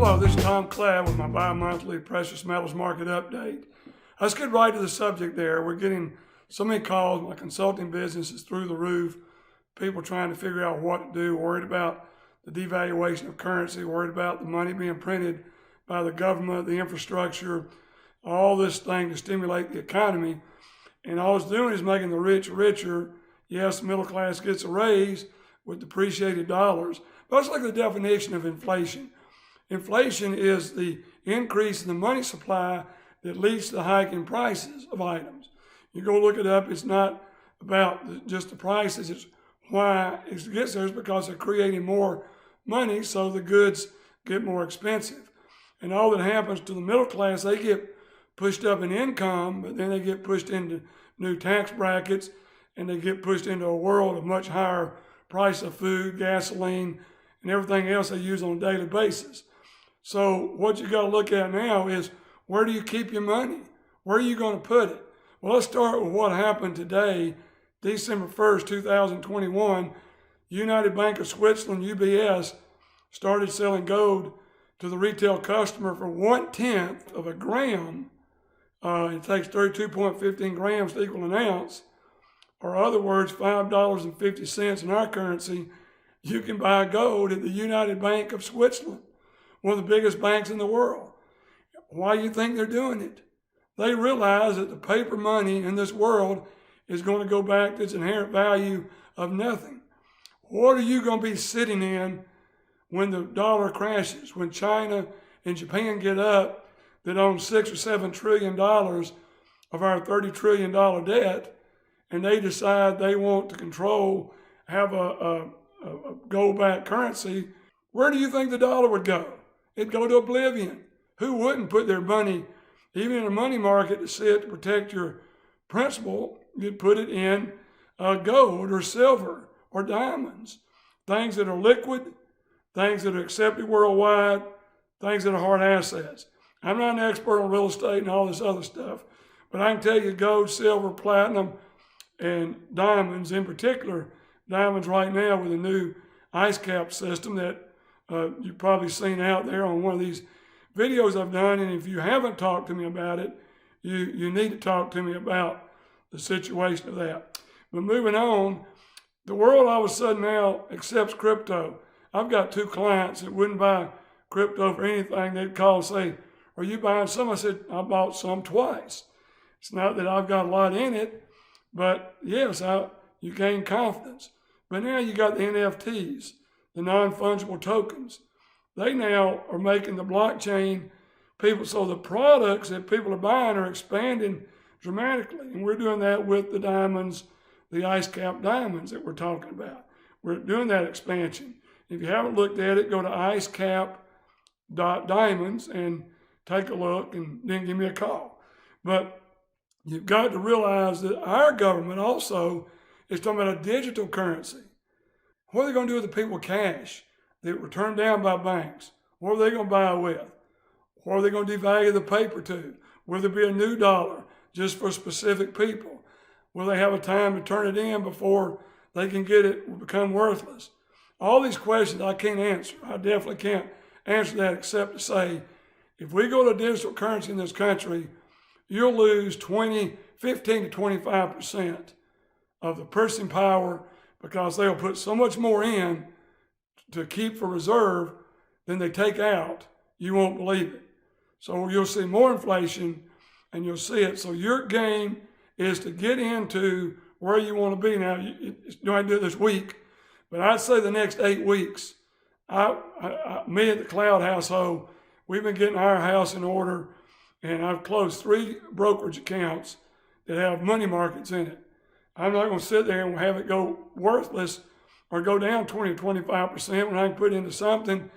Hello, this is Tom Cladd with my bi-monthly precious metals market update. Let's get right to the subject there. We're getting so many calls. My consulting business is through the roof. People trying to figure out what to do, worried about the devaluation of currency, worried about the money being printed by the government, the infrastructure, all this thing to stimulate the economy. And all it's doing is making the rich richer. Yes, the middle class gets a raise with depreciated dollars. But let's look at the definition of inflation. Inflation is the increase in the money supply that leads to the hike in prices of items. You go look it up, it's not about just the prices, it's why it gets there is because they're creating more money, so the goods get more expensive. And all that happens to the middle class, they get pushed up in income, but then they get pushed into new tax brackets, and they get pushed into a world of much higher price of food, gasoline, and everything else they use on a daily basis. So what you got to look at now is, where do you keep your money? Where are you going to put it? Well, let's start with what happened today, December 1st, 2021. United Bank of Switzerland, UBS, started selling gold to the retail customer for 1/10 of a gram. It takes 32.15 grams to equal an ounce, or other words, $5.50 in our currency. You can buy gold at the United Bank of Switzerland, one of the biggest banks in the world. Why do you think they're doing it? They realize that the paper money in this world is going to go back to its inherent value of nothing. What are you going to be sitting in when the dollar crashes, when China and Japan get up that own $6 or $7 trillion of our $30 trillion debt, and they decide they want to control, have a gold-backed currency? Where do you think the dollar would go? It'd go to oblivion. Who wouldn't put their money, even in a money market, to sit to protect your principal? You'd put it in gold or silver or diamonds, things that are liquid, things that are accepted worldwide, things that are hard assets. I'm not an expert on real estate and all this other stuff, but I can tell you gold, silver, platinum, and diamonds, in particular, diamonds right now with a new ice cap system that you've probably seen out there on one of these videos I've done. And if you haven't talked to me about it, you need to talk to me about the situation of that. But moving on, the world all of a sudden now accepts crypto. I've got two clients that wouldn't buy crypto for anything. They'd call and say, "Are you buying some?" I said, "I bought some twice." It's not that I've got a lot in it, but yes, you gain confidence. But now you got the NFTs, the non-fungible tokens. They now are making the blockchain people, so the products that people are buying are expanding dramatically. And we're doing that with the diamonds, the ice cap diamonds that we're talking about. We're doing that expansion. If you haven't looked at it, go to icecap.diamonds and take a look and then give me a call. But you've got to realize that our government also is talking about a digital currency. What are they going to do with the people with cash that were turned down by banks? What are they going to buy with? What are they going to devalue the paper to? Will there be a new dollar just for specific people? Will they have a time to turn it in before they can get it will become worthless? All these questions I can't answer. I definitely can't answer that except to say, if we go to digital currency in this country, you'll lose 15 to 25% of the purchasing power, because they'll put so much more in to keep for reserve than they take out. You won't believe it. So you'll see more inflation, and you'll see it. So your game is to get into where you want to be. Now, you don't have to do it this week, but I'd say the next 8 weeks. Me at the Cloud household, we've been getting our house in order, and I've closed 3 brokerage accounts that have money markets in it. I'm not going to sit there and have it go worthless or go down 20 to 25% when I can put into something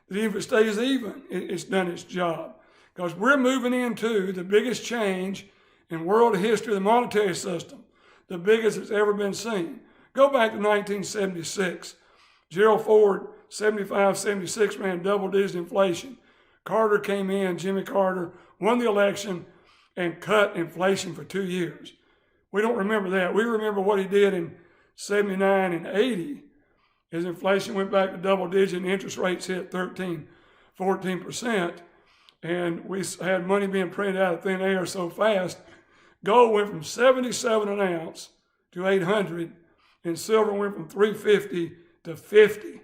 that even if it stays even, it's done its job. Because we're moving into the biggest change in world history of the monetary system, the biggest that's ever been seen. Go back to 1976. Gerald Ford, 75, 76, ran double-digit inflation. Carter came in, Jimmy Carter, won the election and cut inflation for 2 years. We don't remember that. We remember what he did in 79 and 80. His inflation went back to double digit and interest rates hit 13, 14%, and we had money being printed out of thin air so fast. Gold went from 77 an ounce to 800, and silver went from 350 to 50.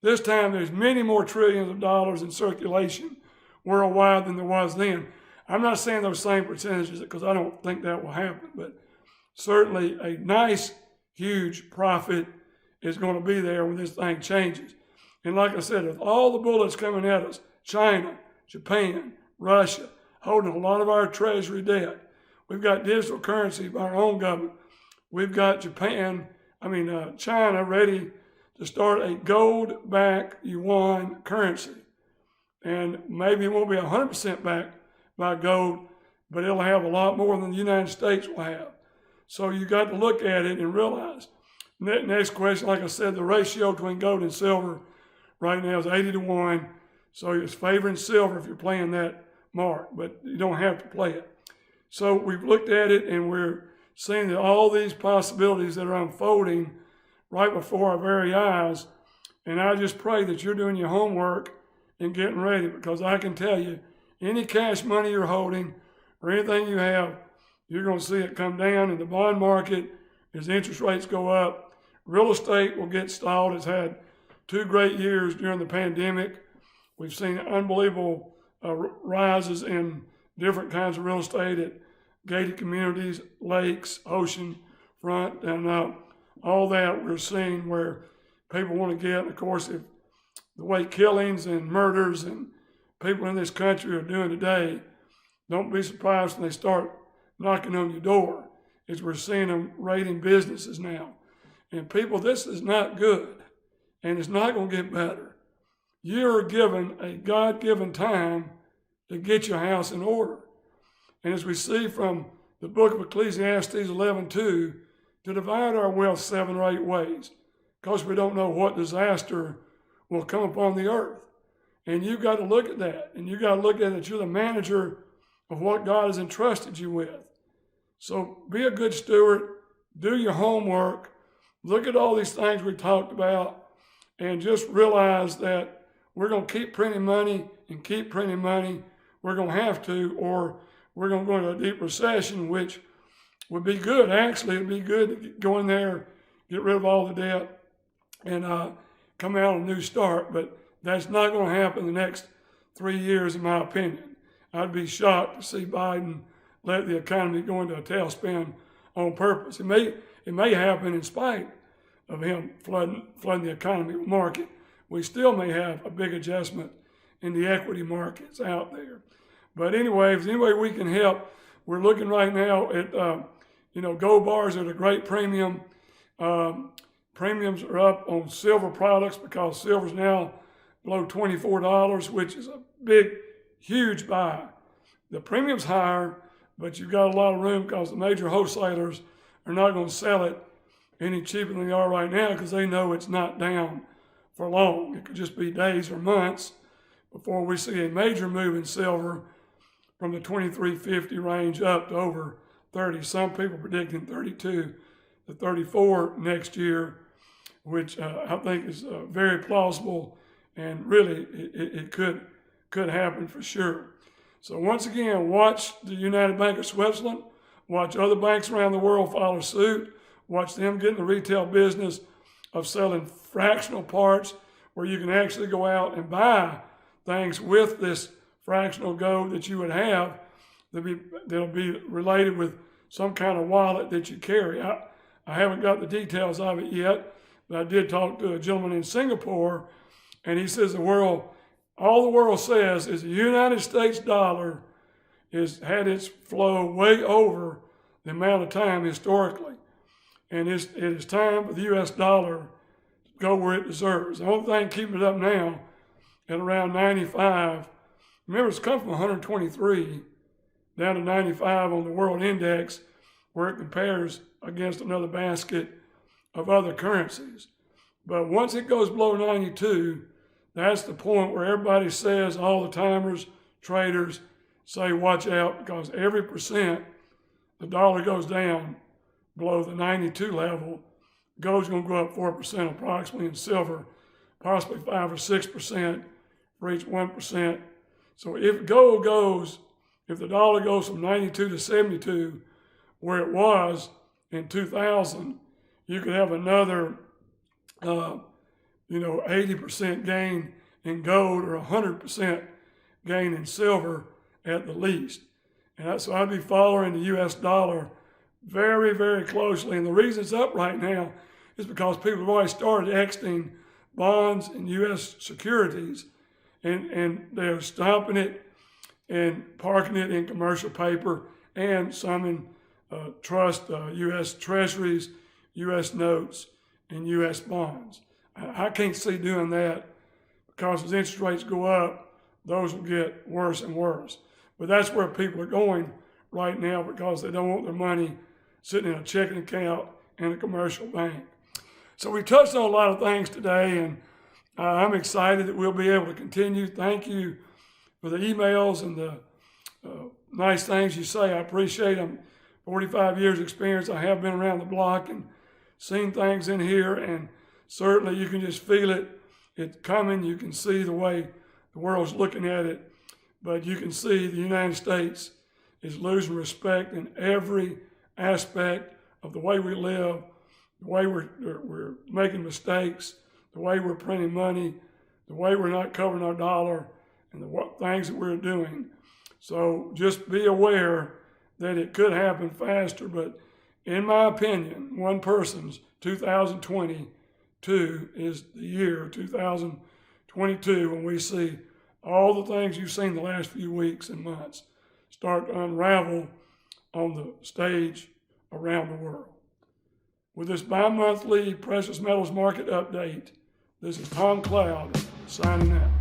This time there's many more trillions of dollars in circulation worldwide than there was then. I'm not saying those same percentages because I don't think that will happen, but certainly a nice, huge profit is going to be there when this thing changes. And like I said, with all the bullets coming at us, China, Japan, Russia, holding a lot of our treasury debt. We've got digital currency by our own government. We've got China ready to start a gold-backed yuan currency. And maybe it won't be 100% backed by gold, but it'll have a lot more than the United States will have. So you got to look at it and realize. Next question, like I said, the ratio between gold and silver right now is 80 to 1. So it's favoring silver if you're playing that mark, but you don't have to play it. So we've looked at it and we're seeing that all these possibilities that are unfolding right before our very eyes. And I just pray that you're doing your homework and getting ready, because I can tell you, any cash money you're holding or anything you have, you're going to see it come down in the bond market as interest rates go up. Real estate will get stalled. It's had 2 great years during the pandemic. We've seen unbelievable rises in different kinds of real estate at gated communities, lakes, ocean front, and all that we're seeing where people want to get. And of course, if the way killings and murders and people in this country are doing today, don't be surprised when they start knocking on your door, as we're seeing them raiding businesses now. And people, this is not good, and it's not going to get better. You're given a God-given time to get your house in order. And as we see from the book of Ecclesiastes 11:2, to divide our wealth 7 or 8 ways, because we don't know what disaster will come upon the earth. And you've got to look at that, and you've got to look at it that you're the manager of what God has entrusted you with. So be a good steward, do your homework, look at all these things we talked about, and just realize that we're going to keep printing money and keep printing money. We're going to have to, or we're going to go into a deep recession, which would be good. Actually, it'd be good to go in there, get rid of all the debt, and come out on a new start. But that's not going to happen in the next 3 years, in my opinion. I'd be shocked to see Biden let the economy go into a tailspin on purpose. It may happen in spite of him flooding the economy market. We still may have a big adjustment in the equity markets out there. But anyway, if there's any way we can help, we're looking right now at, gold bars at a great premium. Premiums are up on silver products because silver's now below $24, which is a big, huge buy. The premium's higher, but you've got a lot of room because the major wholesalers are not going to sell it any cheaper than they are right now because they know it's not down for long. It could just be days or months before we see a major move in silver from the 23.50 range up to over 30. Some people predicting 32 to 34 next year, which I think is very plausible, and really it could happen for sure. So once again, watch the United Bank of Switzerland, watch other banks around the world follow suit, watch them get in the retail business of selling fractional parts where you can actually go out and buy things with this fractional gold that you would have that'll be related with some kind of wallet that you carry. I haven't got the details of it yet, but I did talk to a gentleman in Singapore, and he says all the world says is the United States dollar has had its flow way over the amount of time historically. And it is time for the U.S. dollar to go where it deserves. The only thing keeping it up now at around 95, remember it's come from 123 down to 95 on the world index, where it compares against another basket of other currencies. But once it goes below 92, that's the point where everybody says, all the timers, traders say, watch out, because every percent the dollar goes down below the 92 level, gold's going to go up 4% approximately, in silver, possibly 5 or 6%, for each 1%. So if gold goes, if the dollar goes from 92 to 72, where it was in 2000, you could have another, 80% gain in gold or 100% gain in silver at the least. And so I'd be following the U.S. dollar very, very closely. And the reason it's up right now is because people have already started exiting bonds and U.S. securities, and they're stopping it and parking it in commercial paper and some in trust, U.S. treasuries, U.S. notes, and U.S. bonds. I can't see doing that because as interest rates go up, those will get worse and worse. But that's where people are going right now because they don't want their money sitting in a checking account in a commercial bank. So we touched on a lot of things today, and I'm excited that we'll be able to continue. Thank you for the emails and the nice things you say. I appreciate them. 45 years experience. I have been around the block and seen things in here, and certainly you can just feel it. It's coming. You can see the way the world's looking at it, but you can see the United States is losing respect in every aspect of the way we live, the way we're making mistakes, the way we're printing money, the way we're not covering our dollar, and the things that we're doing. So just be aware that it could happen faster, but in my opinion, one person's 2022 is the year 2022 when we see all the things you've seen the last few weeks and months start to unravel on the stage around the world. With this bi-monthly precious metals market update, this is Tom Cloud signing out.